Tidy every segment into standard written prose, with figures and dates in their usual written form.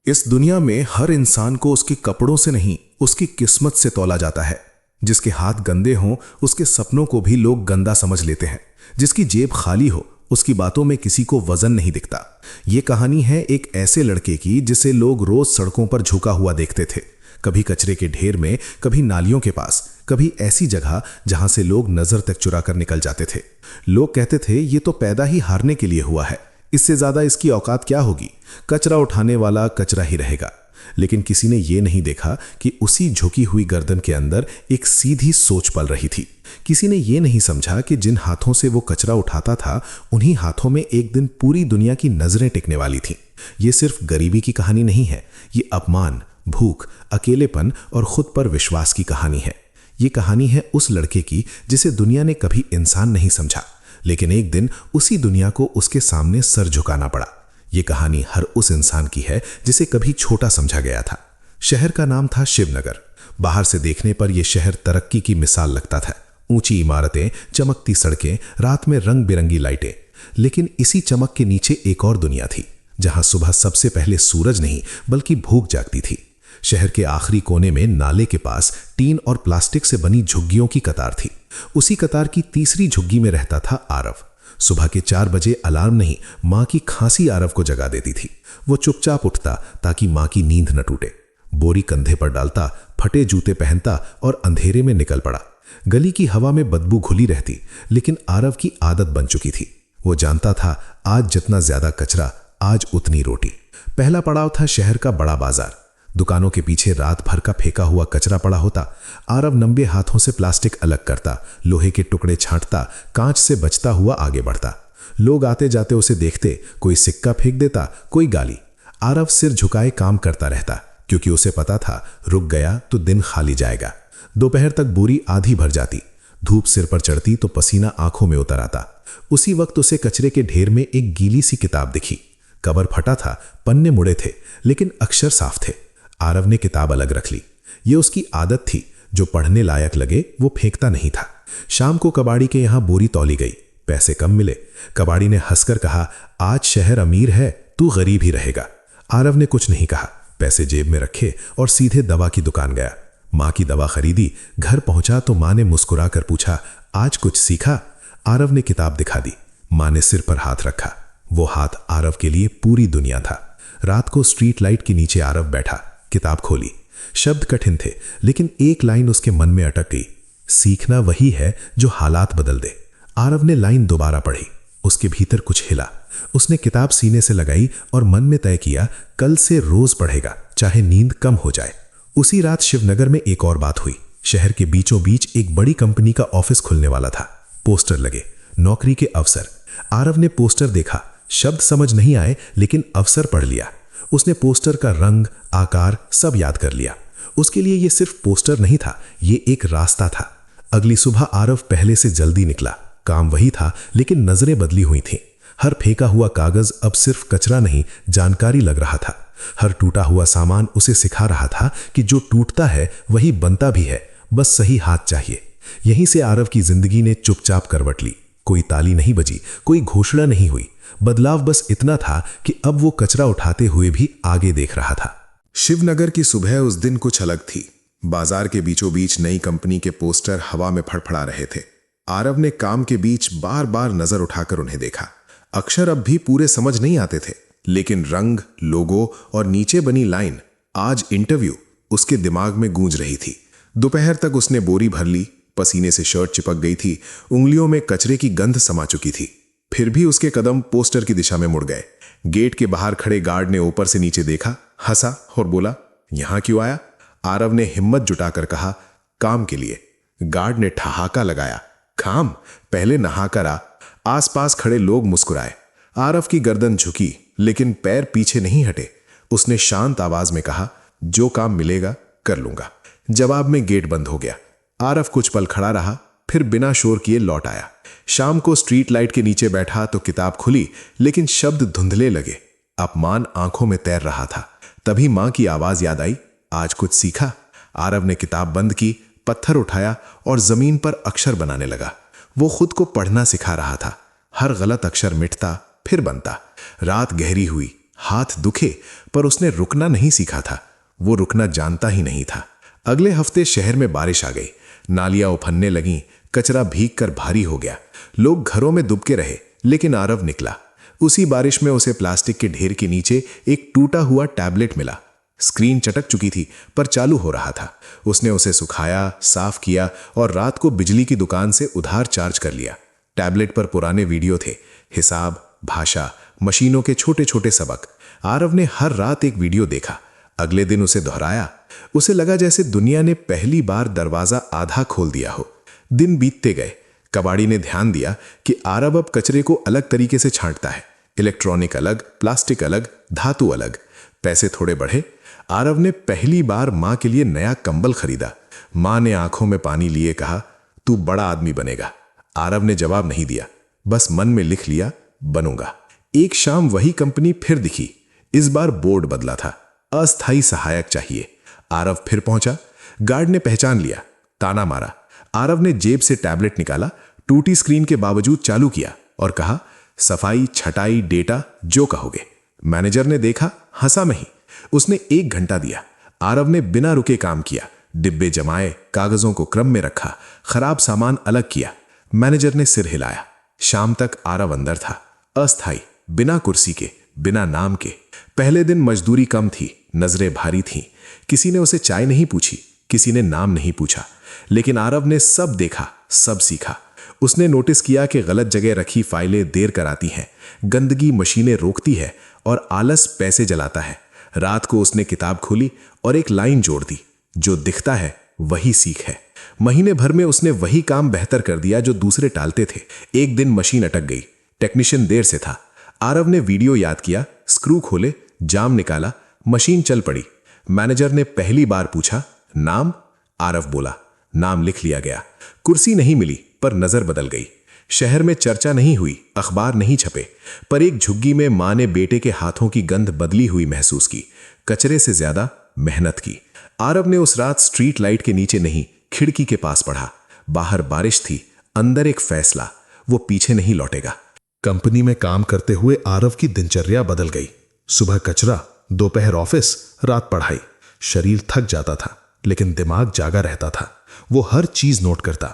इस दुनिया में हर इंसान को उसके कपड़ों से नहीं, उसकी किस्मत से तौला जाता है। जिसके हाथ गंदे हों, उसके सपनों को भी लोग गंदा समझ लेते हैं। जिसकी जेब खाली हो, उसकी बातों में किसी को वजन नहीं दिखता। ये कहानी है एक ऐसे लड़के की जिसे लोग रोज सड़कों पर झुका हुआ देखते थे। कभी कचरे के ढेर में, कभी नालियों के पास, कभी ऐसी जगह जहां से लोग नजर तक चुरा कर निकल जाते थे। लोग कहते थे ये तो पैदा ही हारने के लिए हुआ है, इससे ज्यादा इसकी औकात क्या होगी। कचरा उठाने वाला कचरा ही रहेगा। लेकिन किसी ने यह नहीं देखा कि उसी झुकी हुई गर्दन के अंदर एक सीधी सोच पल रही थी। किसी ने यह नहीं समझा कि जिन हाथों से वो कचरा उठाता था, उन्हीं हाथों में एक दिन पूरी दुनिया की नजरें टिकने वाली थीं। ये सिर्फ गरीबी की कहानी नहीं है, ये अपमान, भूख, अकेलेपन और खुद पर विश्वास की कहानी है। ये कहानी है उस लड़के की जिसे दुनिया ने कभी इंसान नहीं समझा, लेकिन एक दिन उसी दुनिया को उसके सामने सर झुकाना पड़ा। ये कहानी हर उस इंसान की है जिसे कभी छोटा समझा गया था। शहर का नाम था शिवनगर। बाहर से देखने पर यह शहर तरक्की की मिसाल लगता था। ऊंची इमारतें, चमकती सड़कें, रात में रंग बिरंगी लाइटें। लेकिन इसी चमक के नीचे एक और दुनिया थी, जहां सुबह सबसे पहले सूरज नहीं बल्कि भूख जागती थी। शहर के आखिरी कोने में नाले के पास टीन और प्लास्टिक से बनी झुग्गियों की कतार थी। उसी कतार की तीसरी झुग्गी में रहता था आरव। सुबह के 4 बजे अलार्म नहीं, मां की खांसी आरव को जगा देती थी। वो चुपचाप उठता ताकि मां की नींद न टूटे। बोरी कंधे पर डालता, फटे जूते पहनता और अंधेरे में निकल पड़ा। गली की हवा में बदबू घुली रहती, लेकिन आरव की आदत बन चुकी थी। वो जानता था आज जितना ज्यादा कचरा, आज उतनी रोटी। पहला पड़ाव था शहर का बड़ा बाजार। दुकानों के पीछे रात भर का फेंका हुआ कचरा पड़ा होता। आरव नंगे हाथों से प्लास्टिक अलग करता, लोहे के टुकड़े छांटता, कांच से बचता हुआ आगे बढ़ता। लोग आते जाते उसे देखते, कोई सिक्का फेंक देता, कोई गाली। आरव सिर झुकाए काम करता रहता, क्योंकि उसे पता था रुक गया तो दिन खाली जाएगा। दोपहर तक बोरी आधी भर जाती। धूप सिर पर चढ़ती तो पसीना आंखों में उतर आता। उसी वक्त उसे कचरे के ढेर में एक गीली सी किताब दिखी। कवर फटा था, पन्ने मुड़े थे, लेकिन अक्षर साफ थे। आरव ने किताब अलग रख ली। ये उसकी आदत थी, जो पढ़ने लायक लगे वो फेंकता नहीं था। शाम को कबाड़ी के यहां बोरी तौली गई। पैसे कम मिले। कबाड़ी ने हंसकर कहा, आज शहर अमीर है, तू गरीब ही रहेगा। आरव ने कुछ नहीं कहा, पैसे जेब में रखे और सीधे दवा की दुकान गया। मां की दवा खरीदी। घर पहुंचा तो मां ने मुस्कुराकर पूछा, आज कुछ सीखा? आरव ने किताब दिखा दी। मां ने सिर पर हाथ रखा। वो हाथ आरव के लिए पूरी दुनिया था। रात को स्ट्रीट लाइट के नीचे आरव बैठा, किताब खोली। शब्द कठिन थे, लेकिन एक लाइन उसके मन में अटक गई। सीखना वही है जो हालात बदल दे। आरव ने लाइन दोबारा पढ़ी। उसके भीतर कुछ हिला। उसने किताब सीने से लगाई और मन में तय किया, कल से रोज पढ़ेगा, चाहे नींद कम हो जाए। उसी रात शिवनगर में एक और बात हुई। शहर के बीचों बीच एक बड़ी कंपनी का ऑफिस खुलने वाला था। पोस्टर लगे, नौकरी के अवसर। आरव ने पोस्टर देखा। शब्द समझ नहीं आए, लेकिन अवसर पढ़ लिया। उसने पोस्टर का रंग, आकार सब याद कर लिया। उसके लिए यह सिर्फ पोस्टर नहीं था, यह एक रास्ता था। अगली सुबह आरव पहले से जल्दी निकला। काम वही था, लेकिन नजरें बदली हुई थीं। हर फेंका हुआ कागज अब सिर्फ कचरा नहीं, जानकारी लग रहा था। हर टूटा हुआ सामान उसे सिखा रहा था कि जो टूटता है वही बनता भी है, बस सही हाथ चाहिए। यहीं से आरव की जिंदगी ने चुपचाप करवट ली। कोई ताली नहीं बजी, कोई घोषणा नहीं हुई। बदलाव बस इतना था कि अब वो कचरा उठाते हुए भी आगे देख रहा था। शिवनगर की सुबह उस दिन कुछ अलग थी। बाजार के बीचों बीच नई कंपनी के पोस्टर हवा में फड़फड़ा रहे थे। आरव ने काम के बीच बार बार नजर उठाकर उन्हें देखा। अक्षर अब भी पूरे समझ नहीं आते थे, लेकिन रंग, लोगो और नीचे बनी लाइन, आज इंटरव्यू, उसके दिमाग में गूंज रही थी। दोपहर तक उसने बोरी भर ली। पसीने से शर्ट चिपक गई थी। उंगलियों में कचरे की गंध समा चुकी थी। फिर भी उसके कदम पोस्टर की दिशा में मुड़ गए। गेट के बाहर खड़े गार्ड ने ऊपर से नीचे देखा, हंसा और बोला, यहां क्यों आया? आरव ने हिम्मत जुटाकर कहा, काम के लिए। गार्ड ने ठहाका लगाया, काम? पहले नहा कर आ। आसपास खड़े लोग मुस्कुराए। आरव की गर्दन झुकी, लेकिन पैर पीछे नहीं हटे। उसने शांत आवाज में कहा, जो काम मिलेगा कर लूंगा। जवाब में गेट बंद हो गया। आरव कुछ पल खड़ा रहा, फिर बिना शोर किए लौट आया। शाम को स्ट्रीट लाइट के नीचे बैठा तो किताब खुली, लेकिन शब्द धुंधले लगे। अपमान आंखों में तैर रहा था। तभी मां की आवाज याद आई, आज कुछ सीखा? आरव ने किताब बंद की, पत्थर उठाया और जमीन पर अक्षर बनाने लगा। वो खुद को पढ़ना सिखा रहा था। हर गलत अक्षर मिटता, फिर बनता। रात गहरी हुई। हाथ दुखे, पर उसने रुकना नहीं सीखा था। वो रुकना जानता ही नहीं था। अगले हफ्ते शहर में बारिश आ गई। नालियां उफनने लगीं, कचरा भीग कर भारी हो गया। लोग घरों में दुबके रहे, लेकिन आरव निकला। उसी बारिश में उसे प्लास्टिक के ढेर के नीचे एक टूटा हुआ टैबलेट मिला। स्क्रीन चटक चुकी थी, पर चालू हो रहा था। उसने उसे सुखाया, साफ किया और रात को बिजली की दुकान से उधार चार्ज कर लिया। टैबलेट पर पुराने वीडियो थे, हिसाब, भाषा, मशीनों के छोटे छोटे सबक। आरव ने हर रात एक वीडियो देखा। अगले दिन उसे दोहराया। उसे लगा जैसे दुनिया ने पहली बार दरवाजा आधा खोल दिया हो। दिन बीतते गए। कबाड़ी ने ध्यान दिया कि आरव अब कचरे को अलग तरीके से छांटता है। इलेक्ट्रॉनिक अलग, प्लास्टिक अलग, धातु अलग। पैसे थोड़े बढ़े। आरव ने पहली बार मां के लिए नया कंबल खरीदा। मां ने आंखों में पानी लिए कहा, तू बड़ा आदमी बनेगा। आरव ने जवाब नहीं दिया, बस मन में लिख लिया, बनूंगा। एक शाम वही कंपनी फिर दिखी। इस बार बोर्ड बदला था, अस्थायी सहायक चाहिए। आरव फिर पहुंचा। गार्ड ने पहचान लिया, ताना मारा। आरव ने जेब से टैबलेट निकाला, टूटी स्क्रीन के बावजूद चालू किया और कहा, सफाई, छटाई, डेटा, जो कहोगे। मैनेजर ने देखा, हंसा नहीं। उसने 1 घंटा दिया। आरव ने बिना रुके काम किया। डिब्बे जमाए, कागजों को क्रम में रखा, खराब सामान अलग किया। मैनेजर ने सिर हिलाया। शाम तक आरव अंदर था, अस्थायी, बिना कुर्सी के, बिना नाम के। पहले दिन मजदूरी कम थी, नजरें भारी थीं। किसी ने उसे चाय नहीं पूछी, किसी ने नाम नहीं पूछा। लेकिन आरव ने सब देखा, सब सीखा। उसने नोटिस किया कि गलत जगह रखी फाइलें देर कराती हैं, गंदगी मशीनें रोकती है और आलस पैसे जलाता है। रात को उसने किताब खोली और एक लाइन जोड़ दी, जो दिखता है वही सीख है। महीने भर में उसने वही काम बेहतर कर दिया जो दूसरे टालते थे। एक दिन मशीन अटक गई, टेक्नीशियन देर से था। आरव ने वीडियो याद किया, स्क्रू खोले, जाम निकाला, मशीन चल पड़ी। मैनेजर ने पहली बार पूछा, नाम? आरव बोला, नाम लिख लिया गया। कुर्सी नहीं मिली, पर नजर बदल गई। शहर में चर्चा नहीं हुई, अखबार नहीं छपे, पर एक झुग्गी में मां ने बेटे के हाथों की गंध बदली हुई महसूस की। कचरे से ज्यादा मेहनत की। आरव ने उस रात स्ट्रीट लाइट के नीचे नहीं, खिड़की के पास पढ़ा। बाहर बारिश थी, अंदर एक फैसला, वो पीछे नहीं लौटेगा। कंपनी में काम करते हुए आरव की दिनचर्या बदल गई। सुबह कचरा, दोपहर ऑफिस, रात पढ़ाई। शरीर थक जाता था, लेकिन दिमाग जागा रहता था। वो हर चीज नोट करता,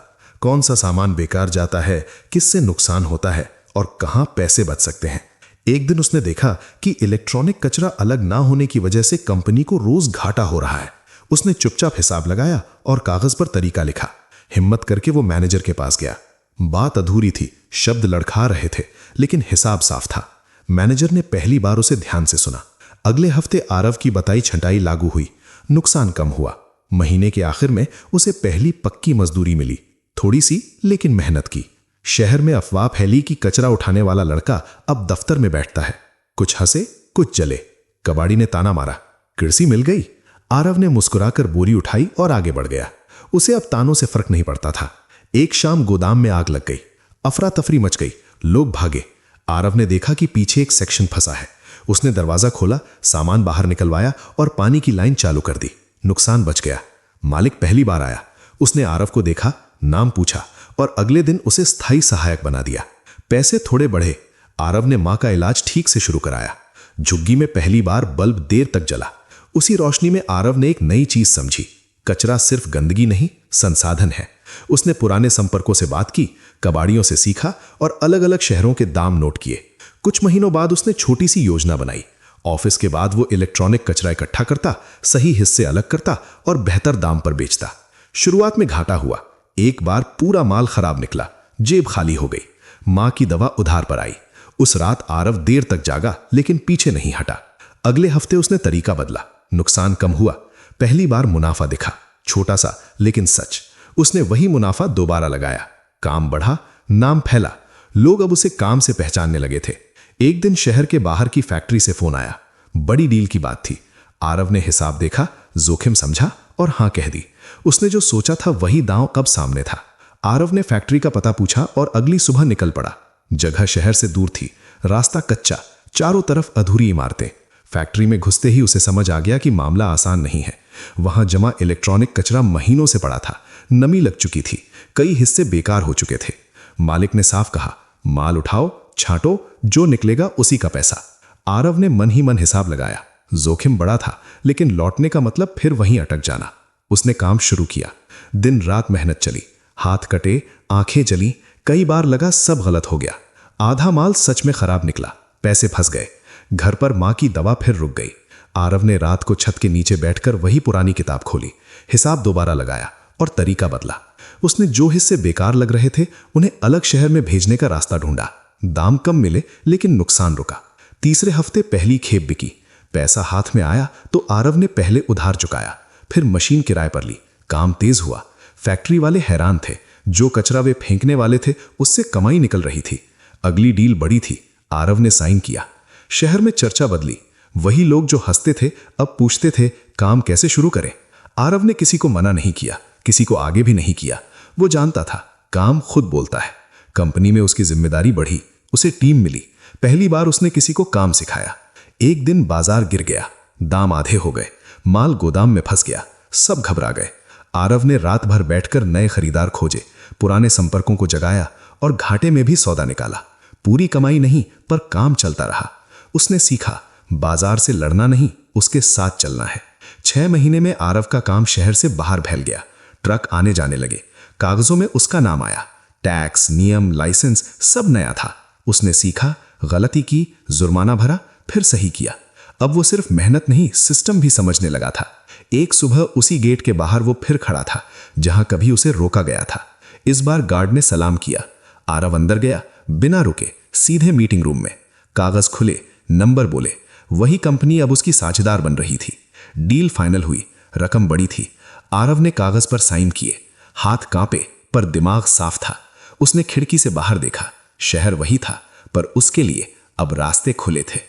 कौन सा सामान बेकार जाता है, किससे नुकसान होता है और कहां पैसे बच सकते हैं। एक दिन उसने देखा कि इलेक्ट्रॉनिक कचरा अलग ना होने की वजह से कंपनी को रोज घाटा हो रहा है। उसने चुपचाप हिसाब लगाया और कागज पर तरीका लिखा। हिम्मत करके वो मैनेजर के पास गया। बात अधूरी थी, शब्द लड़खा रहे थे, लेकिन हिसाब साफ था। मैनेजर ने पहली बार उसे ध्यान से सुना। अगले हफ्ते आरव की बताई छंटाई लागू हुई। नुकसान कम हुआ। महीने के आखिर में उसे पहली पक्की मजदूरी मिली, थोड़ी सी लेकिन मेहनत की। शहर में अफवाह फैली कि कचरा उठाने वाला लड़का अब दफ्तर में बैठता है। कुछ हंसे, कुछ जले। कबाड़ी ने ताना मारा, कुर्सी मिल गई। आरव ने मुस्कुराकर बोरी उठाई और आगे बढ़ गया। उसे अब तानों से फर्क नहीं पड़ता था। एक शाम गोदाम में आग लग गई। अफरा तफरी मच गई, लोग भागे। आरव ने देखा कि पीछे एक सेक्शन फंसा है। उसने दरवाजा खोला, सामान बाहर निकलवाया और पानी की लाइन चालू कर दी। नुकसान बच गया। मालिक पहली बार आया। उसने आरव को देखा, नाम पूछा और अगले दिन उसे स्थायी सहायक बना दिया। पैसे थोड़े बढ़े। आरव ने मां का इलाज ठीक से शुरू कराया। झुग्गी में पहली बार बल्ब देर तक जला। उसी रोशनी में आरव ने एक नई चीज समझी, कचरा सिर्फ गंदगी नहीं, संसाधन है। उसने पुराने संपर्कों से बात की, कबाड़ियों से सीखा और अलग अलग शहरों के दाम नोट किए। कुछ महीनों बाद उसने छोटी सी योजना बनाई। ऑफिस के बाद वो इलेक्ट्रॉनिक कचरा इकट्ठा करता, सही हिस्से अलग करता और बेहतर दाम पर बेचता। शुरुआत में घाटा हुआ। एक बार पूरा माल खराब निकला, जेब खाली हो गई। मां की दवा उधार पर आई। उस रात आरव देर तक जागा, लेकिन पीछे नहीं हटा। अगले हफ्ते उसने तरीका बदला। नुकसान कम हुआ। पहली बार मुनाफा दिखा, छोटा सा लेकिन सच। उसने वही मुनाफा दोबारा लगाया। काम बढ़ा, नाम फैला। लोग अब उसे काम से पहचानने लगे थे। एक दिन शहर के बाहर की फैक्ट्री से फोन आया। बड़ी डील की बात थी। आरव ने हिसाब देखा, जोखिम समझा और हां कह दी। उसने जो सोचा था वही दांव कब सामने था। आरव ने फैक्ट्री का पता पूछा और अगली सुबह निकल पड़ा। जगह शहर से दूर थी, रास्ता कच्चा, चारों तरफ अधूरी इमारतें। फैक्ट्री में घुसते ही उसे समझ आ गया कि मामला आसान नहीं है। वहां जमा इलेक्ट्रॉनिक कचरा महीनों से पड़ा था, नमी लग चुकी थी, कई हिस्से बेकार हो चुके थे। मालिक ने साफ कहा, माल उठाओ, छांटो, जो निकलेगा उसी का पैसा। आरव ने मन ही मन हिसाब लगाया। जोखिम बड़ा था, लेकिन लौटने का मतलब फिर वहीं अटक जाना। उसने काम शुरू किया। दिन रात मेहनत चली, हाथ कटे, आंखें जली, कई बार लगा सब गलत हो गया। आधा माल सच में खराब निकला, पैसे फंस गए। घर पर मां की दवा फिर रुक गई। आरव ने रात को छत के नीचे बैठकर वही पुरानी किताब खोली, हिसाब दोबारा लगाया और तरीका बदला। उसने जो हिस्से बेकार लग रहे थे उन्हें अलग शहर में भेजने का रास्ता ढूंढा। दाम कम मिले, लेकिन नुकसान रुका। तीसरे हफ्ते पहली खेप बिकी। पैसा हाथ में आया तो आरव ने पहले उधार चुकाया, फिर मशीन किराए पर ली। काम तेज हुआ। फैक्ट्री वाले हैरान थे। जो कचरा वे फेंकने वाले थे उससे कमाई निकल रही थी। अगली डील बड़ी थी। आरव ने साइन किया। शहर में चर्चा बदली। वही लोग जो हंसते थे अब पूछते थे काम कैसे शुरू करें। आरव ने किसी को मना नहीं किया, किसी को आगे भी नहीं किया। वो जानता था काम खुद बोलता है। कंपनी में उसकी जिम्मेदारी बढ़ी, उसे टीम मिली। पहली बार उसने किसी को काम सिखाया। एक दिन बाजार गिर गया, दाम आधे हो गए, माल गोदाम में फंस गया, सब घबरा गए। आरव ने रात भर बैठकर नए खरीदार खोजे, पुराने संपर्कों को जगाया और घाटे में भी सौदा निकाला। पूरी कमाई नहीं, पर काम चलता रहा। उसने सीखा बाजार से लड़ना नहीं, उसके साथ चलना है। 6 महीने में आरव का काम शहर से बाहर फैल गया। ट्रक आने जाने लगे, कागजों में उसका नाम आया। टैक्स, नियम, लाइसेंस सब नया था। उसने सीखा, गलती की, जुर्माना भरा, फिर सही किया। अब वो सिर्फ मेहनत नहीं, सिस्टम भी समझने लगा था। एक सुबह उसी गेट के बाहर वो फिर खड़ा था जहां कभी उसे रोका गया था। इस बार गार्ड ने सलाम किया। आरव अंदर गया, बिना रुके, सीधे मीटिंग रूम में। कागज खुले, नंबर बोले। वही कंपनी अब उसकी साझेदार बन रही थी। डील फाइनल हुई, रकम बड़ी थी। आरव ने कागज पर साइन किए। हाथ कांपे, पर दिमाग साफ था। उसने खिड़की से बाहर देखा। शहर वही था, पर उसके लिए अब रास्ते खुले थे।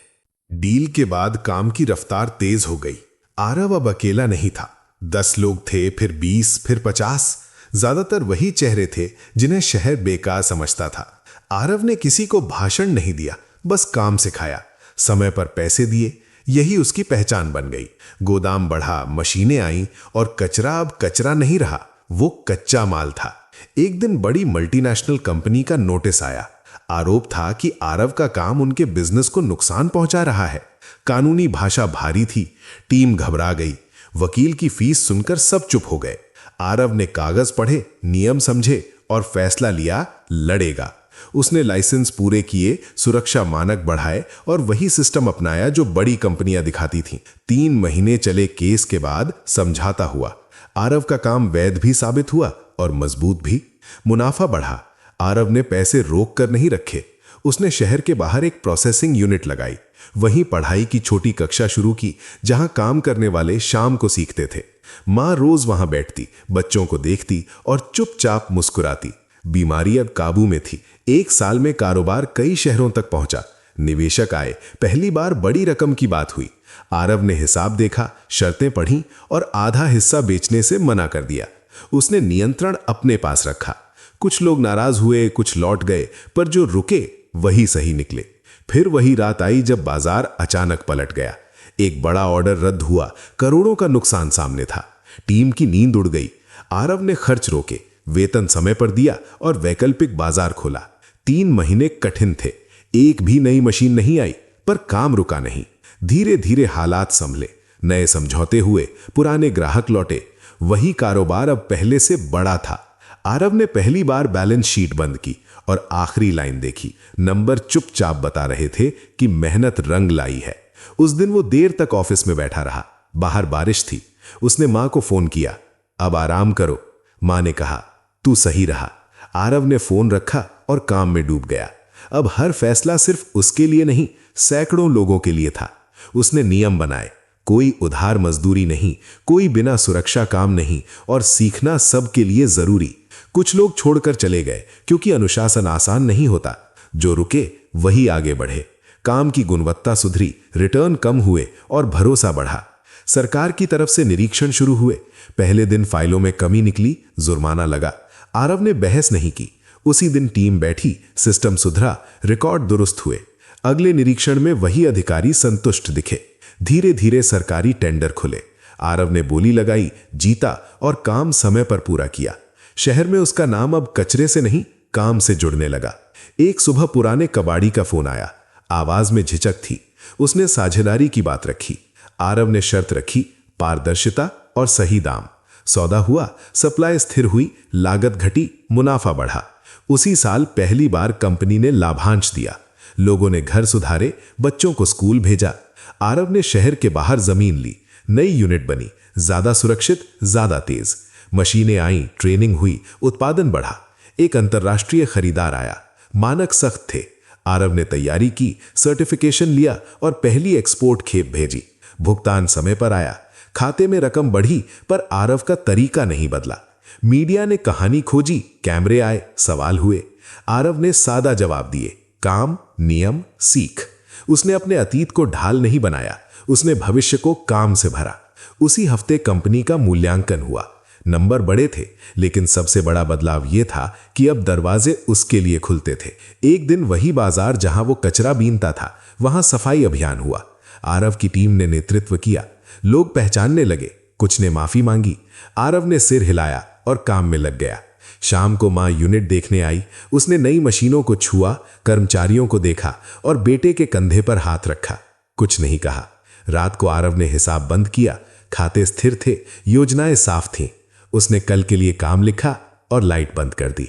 डील के बाद काम की रफ्तार तेज हो गई। आरव अब अकेला नहीं था। 10 लोग थे, फिर 20, फिर 50। ज्यादातर वही चेहरे थे जिन्हें शहर बेकार समझता था। आरव ने किसी को भाषण नहीं दिया, बस काम सिखाया, समय पर पैसे दिए। यही उसकी पहचान बन गई। गोदाम बढ़ा, मशीनें आईं और कचरा अब कचरा नहीं रहा, वो कच्चा माल था। एक दिन बड़ी मल्टीनेशनल कंपनी का नोटिस आया। आरोप था कि आरव का काम उनके बिजनेस को नुकसान पहुंचा रहा है। कानूनी भाषा भारी थी। टीम घबरा गई। वकील की फीस सुनकर सब चुप हो गए। आरव ने कागज पढ़े, नियम समझे और फैसला लिया, लड़ेगा। उसने लाइसेंस पूरे किए, सुरक्षा मानक बढ़ाए और वही सिस्टम अपनाया जो बड़ी कंपनियां दिखाती थीं। 3 महीने चले केस के बाद समझौता हुआ। आरव का काम वैध भी साबित हुआ और मजबूत भी। मुनाफा बढ़ा। आरव ने पैसे रोक कर नहीं रखे। उसने शहर के बाहर एक प्रोसेसिंग यूनिट लगाई। वहीं पढ़ाई की छोटी कक्षा शुरू की, जहां काम करने वाले शाम को सीखते थे। मां रोज वहां बैठती, बच्चों को देखती और चुपचाप मुस्कुराती। बीमारी अब काबू में थी। 1 साल में कारोबार कई शहरों तक पहुंचा। निवेशक आए, पहली बार बड़ी रकम की बात हुई। आरव ने हिसाब देखा, शर्तें पढ़ी और आधा हिस्सा बेचने से मना कर दिया। उसने नियंत्रण अपने पास रखा। कुछ लोग नाराज हुए, कुछ लौट गए, पर जो रुके वही सही निकले। फिर वही रात आई जब बाजार अचानक पलट गया। एक बड़ा ऑर्डर रद्द हुआ, करोड़ों का नुकसान सामने था। टीम की नींद उड़ गई। आरव ने खर्च रोके, वेतन समय पर दिया और वैकल्पिक बाजार खोला। 3 महीने कठिन थे। एक भी नई मशीन नहीं आई, पर काम रुका नहीं। धीरे धीरे हालात संभले, नए समझौते हुए, पुराने ग्राहक लौटे। वही कारोबार अब पहले से बड़ा था। आरव ने पहली बार बैलेंस शीट बंद की और आखिरी लाइन देखी। नंबर चुपचाप बता रहे थे कि मेहनत रंग लाई है। उस दिन वो देर तक ऑफिस में बैठा रहा। बाहर बारिश थी। उसने मां को फोन किया, अब आराम करो। मां ने कहा, तू सही रहा। आरव ने फोन रखा और काम में डूब गया। अब हर फैसला सिर्फ उसके लिए नहीं, सैकड़ों लोगों के लिए था। उसने नियम बनाए, कोई उधार मजदूरी नहीं, कोई बिना सुरक्षा काम नहीं, और सीखना सबके लिए जरूरी। कुछ लोग छोड़कर चले गए क्योंकि अनुशासन आसान नहीं होता। जो रुके वही आगे बढ़े। काम की गुणवत्ता सुधरी, रिटर्न कम हुए और भरोसा बढ़ा। सरकार की तरफ से निरीक्षण शुरू हुए। पहले दिन फाइलों में कमी निकली, जुर्माना लगा। आरव ने बहस नहीं की। उसी दिन टीम बैठी, सिस्टम सुधरा, रिकॉर्ड दुरुस्त हुए। अगले निरीक्षण में वही अधिकारी संतुष्ट दिखे। धीरे धीरे सरकारी टेंडर खुले। आरव ने बोली लगाई, जीता और काम समय पर पूरा किया। शहर में उसका नाम अब कचरे से नहीं, काम से जुड़ने लगा। एक सुबह पुराने कबाड़ी का फोन आया। आवाज में झिझक थी। उसने साझेदारी की बात रखी। आरव ने शर्त रखी, पारदर्शिता और सही दाम। सौदा हुआ, सप्लाई स्थिर हुई, लागत घटी, मुनाफा बढ़ा। उसी साल पहली बार कंपनी ने लाभांश दिया। लोगों ने घर सुधारे, बच्चों को स्कूल भेजा। आरव ने शहर के बाहर जमीन ली, नई यूनिट बनी, ज्यादा सुरक्षित, ज्यादा तेज। मशीनें आईं, ट्रेनिंग हुई, उत्पादन बढ़ा। एक अंतर्राष्ट्रीय खरीदार आया, मानक सख्त थे। आरव ने तैयारी की, सर्टिफिकेशन लिया और पहली एक्सपोर्ट खेप भेजी। भुगतान समय पर आया, खाते में रकम बढ़ी, पर आरव का तरीका नहीं बदला। मीडिया ने कहानी खोजी, कैमरे आए, सवाल हुए। आरव ने सादा जवाब दिए, काम, नियम, सीख। उसने अपने अतीत को ढाल नहीं बनाया, उसने भविष्य को काम से भरा। उसी हफ्ते कंपनी का मूल्यांकन हुआ। नंबर बड़े थे, लेकिन सबसे बड़ा बदलाव यह था कि अब दरवाजे उसके लिए खुलते थे। एक दिन वही बाजार जहां वो कचरा बीनता था, वहां सफाई अभियान हुआ। आरव की टीम ने नेतृत्व किया। लोग पहचानने लगे, कुछ ने माफी मांगी। आरव ने सिर हिलाया और काम में लग गया। शाम को मां यूनिट देखने आई। उसने नई मशीनों को छुआ, कर्मचारियों को देखा और बेटे के कंधे पर हाथ रखा। कुछ नहीं कहा। रात को आरव ने हिसाब बंद किया। खाते स्थिर थे, योजनाएं साफ थीं। उसने कल के लिए काम लिखा और लाइट बंद कर दी।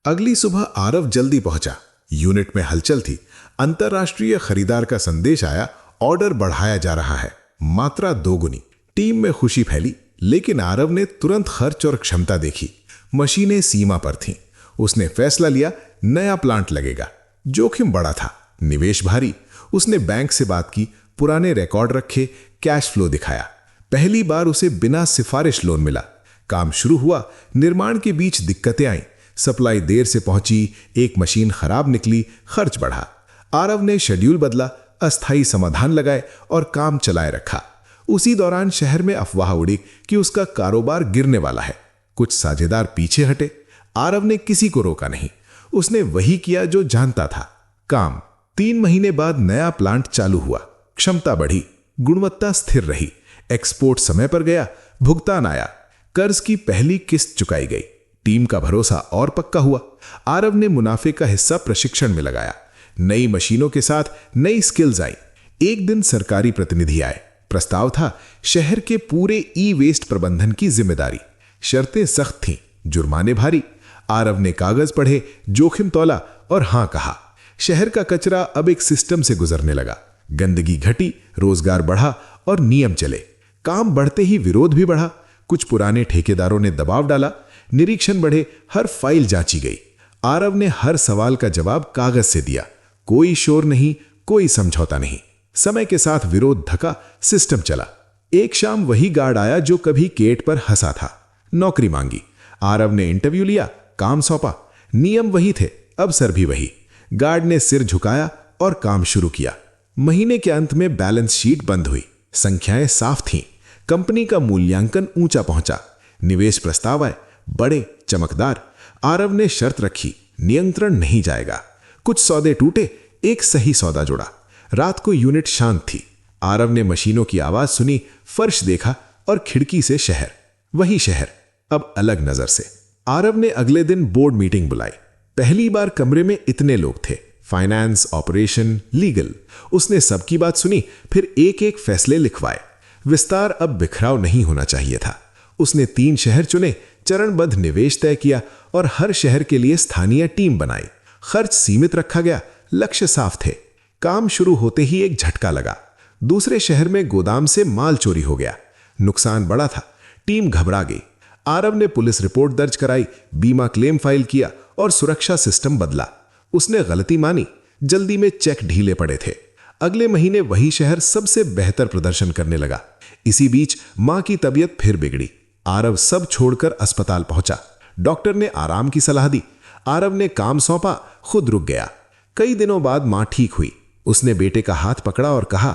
अगली सुबह आरव जल्दी पहुंचा। यूनिट में हलचल थी। अंतर्राष्ट्रीय खरीदार का संदेश आया, ऑर्डर बढ़ाया जा रहा है, मात्रा दोगुनी। टीम में खुशी फैली, लेकिन आरव ने तुरंत खर्च और क्षमता देखी। मशीनें सीमा पर थीं। उसने फैसला लिया, नया प्लांट लगेगा। जोखिम बड़ा था, निवेश भारी। उसने बैंक से बात की, पुराने रिकॉर्ड रखे, कैश फ्लो दिखाया। पहली बार उसे बिना सिफारिश लोन मिला। काम शुरू हुआ। निर्माण के बीच दिक्कतें आईं। सप्लाई देर से पहुंची, एक मशीन खराब निकली, खर्च बढ़ा। आरव ने शेड्यूल बदला, अस्थायी समाधान लगाए और काम चलाए रखा। उसी दौरान शहर में अफवाह उड़ी कि उसका कारोबार गिरने वाला है। कुछ साझेदार पीछे हटे। आरव ने किसी को रोका नहीं। उसने वही किया जो जानता था, काम। 3 महीने बाद नया प्लांट चालू हुआ। क्षमता बढ़ी, गुणवत्ता स्थिर रही। एक्सपोर्ट समय पर गया, भुगतान आया। कर्ज की पहली किस्त चुकाई गई। टीम का भरोसा और पक्का हुआ। आरव ने मुनाफे का हिस्सा प्रशिक्षण में लगाया। नई मशीनों के साथ नई स्किल्स आई। एक दिन सरकारी प्रतिनिधि आए। प्रस्ताव था, शहर के पूरे ई वेस्ट प्रबंधन की जिम्मेदारी। शर्तें सख्त थीं, जुर्माने भारी। आरव ने कागज पढ़े, जोखिम तौला और हां कहा। शहर का कचरा अब एक सिस्टम से गुजरने लगा। गंदगी घटी, रोजगार बढ़ा और नियम चले। काम बढ़ते ही विरोध भी बढ़ा। कुछ पुराने ठेकेदारों ने दबाव डाला। निरीक्षण बढ़े, हर फाइल जांची गई। आरव ने हर सवाल का जवाब कागज से दिया। कोई शोर नहीं, कोई समझौता नहीं। समय के साथ विरोध धका, सिस्टम चला। एक शाम वही गार्ड आया जो कभी केट पर हंसा था। नौकरी मांगी। आरव ने इंटरव्यू लिया, काम सौंपा। नियम वही थे, अवसर भी वही। गार्ड ने सिर झुकाया और काम शुरू किया। महीने के अंत में बैलेंस शीट बंद हुई। संख्याएं साफ थीं। कंपनी का मूल्यांकन ऊंचा पहुंचा। निवेश प्रस्ताव आए, बड़े, चमकदार। आरव ने शर्त रखी, नियंत्रण नहीं जाएगा। कुछ सौदे टूटे, एक सही सौदा जुड़ा। रात को यूनिट शांत थी। आरव ने मशीनों की आवाज सुनी, फर्श देखा और खिड़की से शहर। वही शहर, अब अलग नजर से। आरव ने अगले दिन बोर्ड मीटिंग बुलाई। पहली बार कमरे में इतने लोग थे, फाइनेंस, ऑपरेशन, लीगल। उसने सबकी बात सुनी, फिर एक एक फैसले लिखवाए। विस्तार अब बिखराव नहीं होना चाहिए था। उसने 3 शहर चुने, चरणबद्ध निवेश तय किया और हर शहर के लिए स्थानीय टीम बनाई। खर्च सीमित रखा गया, लक्ष्य साफ थे। काम शुरू होते ही एक झटका लगा। दूसरे शहर में गोदाम से माल चोरी हो गया। नुकसान बड़ा था, टीम घबरा गई। आरव ने पुलिस रिपोर्ट दर्ज कराई, बीमा क्लेम फाइल किया और सुरक्षा सिस्टम बदला। उसने गलती मानी, जल्दी में चेक ढीले पड़े थे। अगले महीने वही शहर सबसे बेहतर प्रदर्शन करने लगा। इसी बीच मां की तबीयत फिर बिगड़ी। आरव सब छोड़कर अस्पताल पहुंचा। डॉक्टर ने आराम की सलाह दी। आरव ने काम सौंपा, खुद रुक गया। कई दिनों बाद मां ठीक हुई। उसने बेटे का हाथ पकड़ा और कहा,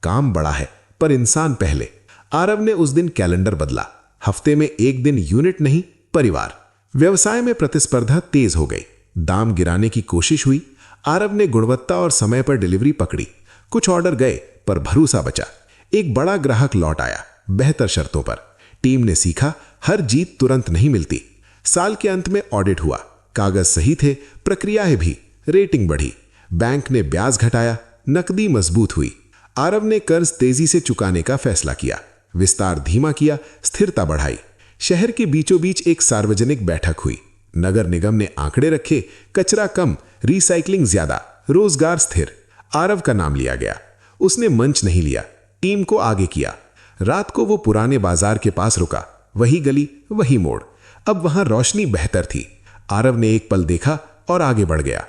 काम बड़ा है पर इंसान पहले। आरव ने उस दिन कैलेंडर बदला। हफ्ते में एक दिन यूनिट नहीं, परिवार। व्यवसाय में प्रतिस्पर्धा तेज हो गई। दाम गिराने की कोशिश हुई। आरव ने गुणवत्ता और समय पर डिलीवरी पकड़ी। कुछ ऑर्डर गए पर भरोसा बचा। एक बड़ा ग्राहक लौट आया, बेहतर शर्तों पर। टीम ने सीखा, हर जीत तुरंत नहीं मिलती। साल के अंत में ऑडिट हुआ। कागज सही थे, प्रक्रियाएं भी। रेटिंग बढ़ी। बैंक ने ब्याज घटाया, नकदी मजबूत हुई। आरव ने कर्ज तेजी से चुकाने का फैसला किया, विस्तार धीमा किया, स्थिरता बढ़ाई। शहर के बीचों बीच एक सार्वजनिक बैठक हुई। नगर निगम ने आंकड़े रखे, कचरा कम, रिसाइकलिंग ज्यादा, रोजगार स्थिर। आरव का नाम लिया गया। उसने मंच नहीं लिया, टीम को आगे किया। रात को वो पुराने बाजार के पास रुका, वही गली, वही मोड़। अब वहां रोशनी बेहतर थी। आरव ने एक पल देखा और आगे बढ़ गया।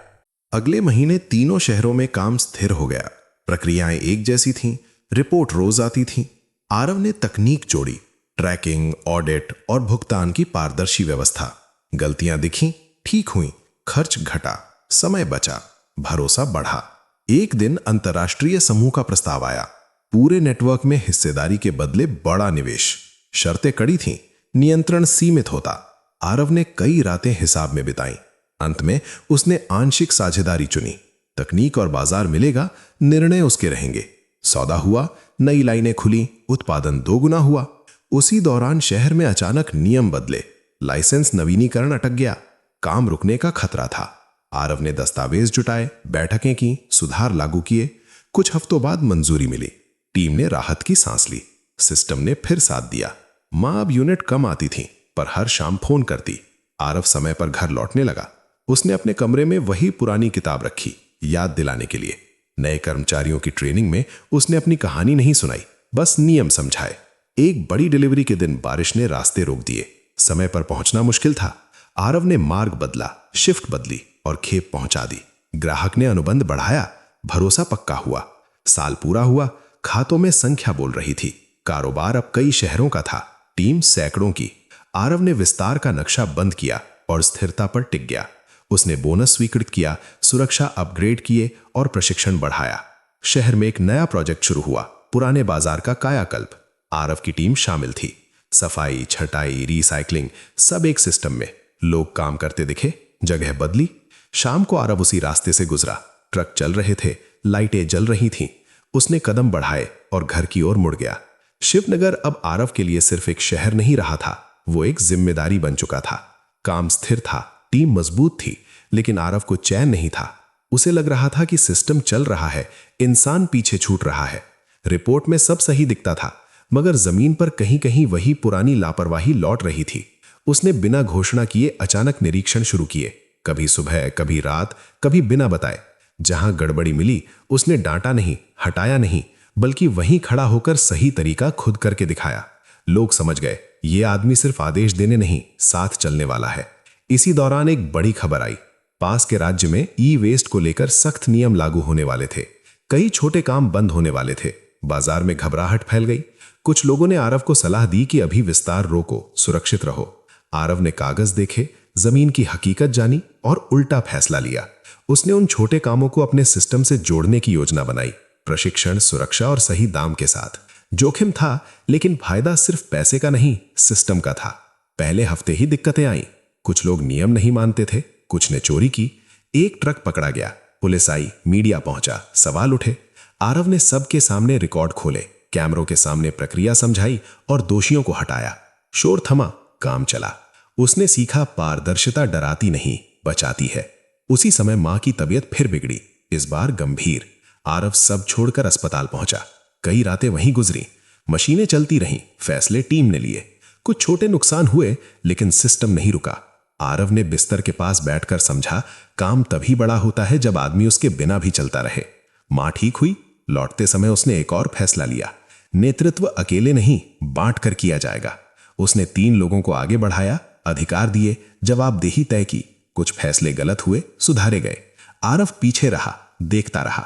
अगले महीने तीनों शहरों में काम स्थिर हो गया। प्रक्रियाएं एक जैसी थीं, रिपोर्ट रोज आती थीं। आरव ने तकनीक जोड़ी, ट्रैकिंग, ऑडिट और भुगतान की पारदर्शी व्यवस्था। गलतियां दिखीं, ठीक हुईं, खर्च घटा, समय बचा, भरोसा बढ़ा। एक दिन अंतर्राष्ट्रीय समूह का प्रस्ताव आया। पूरे नेटवर्क में हिस्सेदारी के बदले बड़ा निवेश। शर्तें कड़ी थीं, नियंत्रण सीमित होता। आरव ने कई रातें हिसाब में बिताई। अंत में उसने आंशिक साझेदारी चुनी। तकनीक और बाजार मिलेगा, निर्णय उसके रहेंगे। सौदा हुआ, नई लाइनें खुली, उत्पादन दोगुना हुआ। उसी दौरान शहर में अचानक नियम बदले। लाइसेंस नवीनीकरण अटक गया, काम रुकने का खतरा था। आरव ने दस्तावेज जुटाए, बैठकें की, सुधार लागू किए। कुछ हफ्तों बाद मंजूरी मिली। टीम ने राहत की सांस ली। सिस्टम ने फिर साथ दिया। मां अब यूनिट कम आती थी, पर हर शाम फोन करती। आरव समय पर घर लौटने लगा। उसने अपने कमरे में वही पुरानी किताब रखी, याद दिलाने के लिए। नए कर्मचारियों की ट्रेनिंग में उसने अपनी कहानी नहीं सुनाई, बस नियम समझाए। एक बड़ी डिलीवरी के दिन बारिश ने रास्ते रोक दिए। समय पर पहुंचना मुश्किल था। आरव ने मार्ग बदला, शिफ्ट बदली और खेप पहुंचा दी। ग्राहक ने अनुबंध बढ़ाया, भरोसा पक्का हुआ। साल पूरा हुआ, खातों में संख्या बोल रही थी। कारोबार अब कई शहरों का था, टीम सैकड़ों की। आरव ने विस्तार का नक्शा बंद किया और स्थिरता पर टिक गया। उसने बोनस स्वीकृत किया, सुरक्षा अपग्रेड किए और प्रशिक्षण बढ़ाया। शहर में एक नया प्रोजेक्ट शुरू हुआ, पुराने बाजार का कायाकल्प। आरव की टीम शामिल थी। सफाई, छटाई, रिसाइकलिंग, सब एक सिस्टम में। लोग काम करते दिखे, जगह बदली। शाम को आरव उसी रास्ते से गुजरा। ट्रक चल रहे थे, लाइटें जल रही थीं। उसने कदम बढ़ाए और घर की ओर मुड़ गया। शिवनगर अब आरव के लिए सिर्फ एक शहर नहीं रहा था, वो एक जिम्मेदारी बन चुका था। काम स्थिर था, टीम मजबूत थी, लेकिन आरव को चैन नहीं था। उसे लग रहा था कि सिस्टम चल रहा है, इंसान पीछे छूट रहा है। रिपोर्ट में सब सही दिखता था, मगर जमीन पर कहीं कहीं वही पुरानी लापरवाही लौट रही थी। उसने बिना घोषणा किए अचानक निरीक्षण शुरू किए, कभी सुबह, कभी रात, कभी बिना बताए। जहां गड़बड़ी मिली, उसने डांटा नहीं, हटाया नहीं, बल्कि वहीं खड़ा होकर सही तरीका खुद करके दिखाया। लोग समझ गए, ये आदमी सिर्फ आदेश देने नहीं, साथ चलने वाला है। इसी दौरान एक बड़ी खबर आई। पास के राज्य में ई वेस्ट को लेकर सख्त नियम लागू होने वाले थे। कई छोटे काम बंद होने वाले थे। बाजार में घबराहट फैल गई। कुछ लोगों ने आरव को सलाह दी कि अभी विस्तार रोको, सुरक्षित रहो। आरव ने कागज देखे, जमीन की हकीकत जानी और उल्टा फैसला लिया। उसने उन छोटे कामों को अपने सिस्टम से जोड़ने की योजना बनाई, प्रशिक्षण, सुरक्षा और सही दाम के साथ। जोखिम था, लेकिन फायदा सिर्फ पैसे का नहीं, सिस्टम का था। पहले हफ्ते ही दिक्कतें आई। कुछ लोग नियम नहीं मानते थे, कुछ ने चोरी की। एक ट्रक पकड़ा गया, पुलिस आई, मीडिया पहुंचा, सवाल उठे। आरव ने सबके सामने रिकॉर्ड खोले, कैमरों के सामने प्रक्रिया समझाई और दोषियों को हटाया। शोर थमा, काम चला। उसने सीखा, पारदर्शिता डराती नहीं, बचाती है। उसी समय मां की तबीयत फिर बिगड़ी, इस बार गंभीर। आरव सब छोड़कर अस्पताल पहुंचा। कई रातें वहीं गुजरी। मशीनें चलती रहीं, फैसले टीम ने लिए। कुछ छोटे नुकसान हुए, लेकिन सिस्टम नहीं रुका। आरव ने बिस्तर के पास बैठकर समझा, काम तभी बड़ा होता है जब आदमी उसके बिना भी चलता रहे। मां ठीक हुई। लौटते समय उसने एक और फैसला लिया। नेतृत्व अकेले नहीं, बांट कर किया जाएगा। उसने 3 लोगों को आगे बढ़ाया, अधिकार दिए, जवाबदेही तय की। कुछ फैसले गलत हुए, सुधारे गए। आरव पीछे रहा, देखता रहा।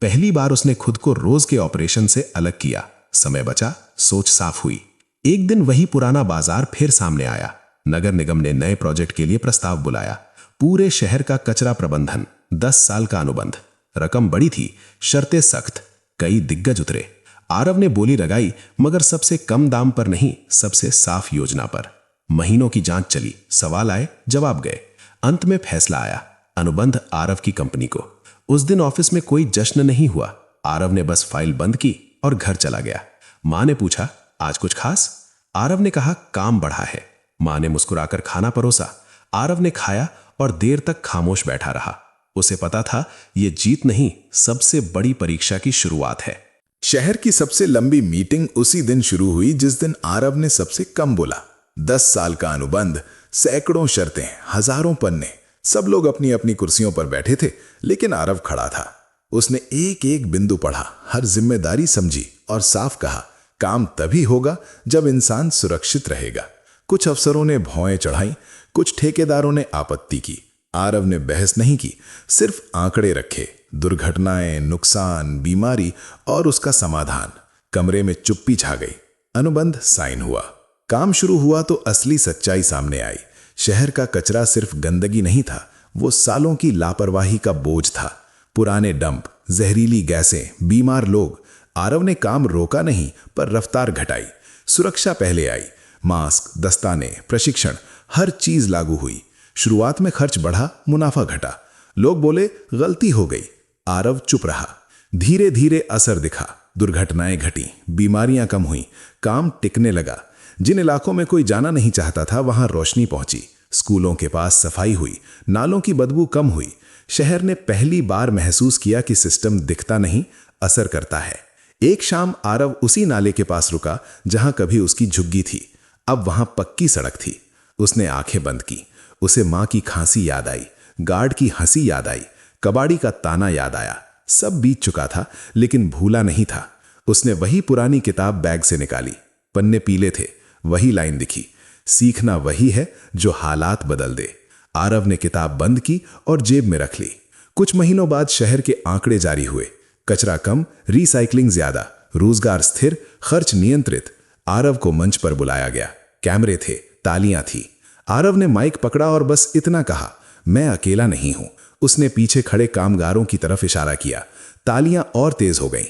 पहली बार उसने खुद को रोज के ऑपरेशन से अलग किया। समय बचा, सोच साफ हुई। एक दिन वही पुराना बाजार फिर सामने आया। नगर निगम ने नए प्रोजेक्ट के लिए प्रस्ताव बुलाया। पूरे शहर का कचरा प्रबंधन, 10 साल का अनुबंध। रकम बड़ी थी, शर्तें सख्त। कई दिग्गज उतरे। आरव ने बोली लगाई, मगर सबसे कम दाम पर नहीं, सबसे साफ योजना पर। महीनों की जांच चली, सवाल आए, जवाब गए। अंत में फैसला आया, अनुबंध आरव की कंपनी को। उस दिन ऑफिस में कोई जश्न नहीं हुआ। आरव ने बस फाइल बंद की और घर चला गया। मां ने पूछा, आज कुछ खास? आरव ने कहा, काम बढ़ा है। मां ने मुस्कुराकर खाना परोसा। आरव ने खाया और देर तक खामोश बैठा रहा। उसे पता था, यह जीत नहीं, सबसे बड़ी परीक्षा की शुरुआत है। शहर की सबसे लंबी मीटिंग उसी दिन शुरू हुई जिस दिन आरव ने सबसे कम बोला। 10 साल का अनुबंध, सैकड़ों शर्तें, हजारों पन्ने। सब लोग अपनी अपनी कुर्सियों पर बैठे थे, लेकिन आरव खड़ा था। उसने एक एक बिंदु पढ़ा, हर जिम्मेदारी समझी और साफ कहा, काम तभी होगा जब इंसान सुरक्षित रहेगा। कुछ अफसरों ने भौएं चढ़ाई, कुछ ठेकेदारों ने आपत्ति की। आरव ने बहस नहीं की, सिर्फ आंकड़े रखे, दुर्घटनाएं, नुकसान, बीमारी और उसका समाधान। कमरे में चुप्पी छा गई। अनुबंध साइन हुआ। काम शुरू हुआ तो असली सच्चाई सामने आई। शहर का कचरा सिर्फ गंदगी नहीं था, वो सालों की लापरवाही का बोझ था। पुराने डंप, जहरीली गैसें, बीमार लोग। आरव ने काम रोका नहीं, पर रफ्तार घटाई। सुरक्षा पहले आई। मास्क, दस्ताने, प्रशिक्षण, हर चीज लागू हुई। शुरुआत में खर्च बढ़ा, मुनाफा घटा। लोग बोले गलती हो गई। आरव चुप रहा। धीरे धीरे असर दिखा। दुर्घटनाएं घटी, बीमारियां कम हुई, काम टिकने लगा। जिन इलाकों में कोई जाना नहीं चाहता था, वहां रोशनी पहुंची। स्कूलों के पास सफाई हुई, नालों की बदबू कम हुई। शहर ने पहली बार महसूस किया कि सिस्टम दिखता नहीं, असर करता है। एक शाम आरव उसी नाले के पास रुका जहां कभी उसकी झुग्गी थी। अब वहां पक्की सड़क थी। उसने आंखें बंद की। उसे मां की खांसी याद आई, गार्ड की हंसी याद आई, कबाड़ी का ताना याद आया। सब बीत चुका था, लेकिन भूला नहीं था। उसने वही पुरानी किताब बैग से निकाली। पन्ने पीले थे, वही लाइन दिखी, सीखना वही है जो हालात बदल दे। आरव ने किताब बंद की और जेब में रख ली। कुछ महीनों बाद शहर के आंकड़े जारी हुए। कचरा कम, रिसाइकलिंग ज्यादा, रोजगार स्थिर, खर्च नियंत्रित। आरव को मंच पर बुलाया गया। कैमरे थे, तालियां थी। आरव ने माइक पकड़ा और बस इतना कहा, मैं अकेला नहीं हूं। उसने पीछे खड़े कामगारों की तरफ इशारा किया। तालियां और तेज हो गईं।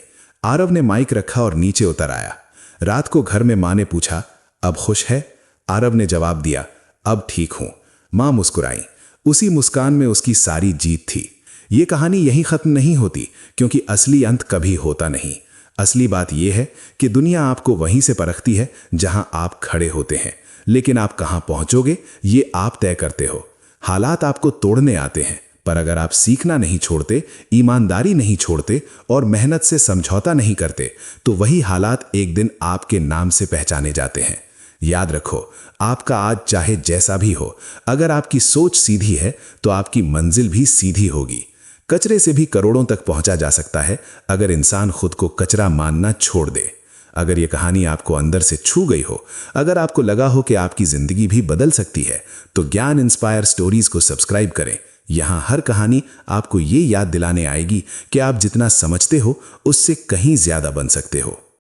आरव ने माइक रखा और नीचे उतर आया। रात को घर में मां ने पूछा, अब खुश है? आरव ने जवाब दिया, अब ठीक हूं। मां मुस्कुराई। उसी मुस्कान में उसकी सारी जीत थी। ये कहानी यहीं खत्म नहीं होती, क्योंकि असली अंत कभी होता नहीं। असली बात यह है कि दुनिया आपको वहीं से परखती है जहां आप खड़े होते हैं, लेकिन आप कहां पहुंचोगे ये आप तय करते हो। हालात आपको तोड़ने आते हैं, पर अगर आप सीखना नहीं छोड़ते, ईमानदारी नहीं छोड़ते और मेहनत से समझौता नहीं करते, तो वही हालात एक दिन आपके नाम से पहचाने जाते हैं। याद रखो, आपका आज चाहे जैसा भी हो, अगर आपकी सोच सीधी है तो आपकी मंजिल भी सीधी होगी। कचरे से भी करोड़ों तक पहुंचा जा सकता है अगर इंसान खुद को कचरा मानना छोड़ दे। अगर ये कहानी आपको अंदर से छू गई हो, अगर आपको लगा हो कि आपकी जिंदगी भी बदल सकती है, तो ज्ञान इंस्पायर स्टोरीज को सब्सक्राइब करें। यहां हर कहानी आपको ये याद दिलाने आएगी कि आप जितना समझते हो उससे कहीं ज्यादा बन सकते हो।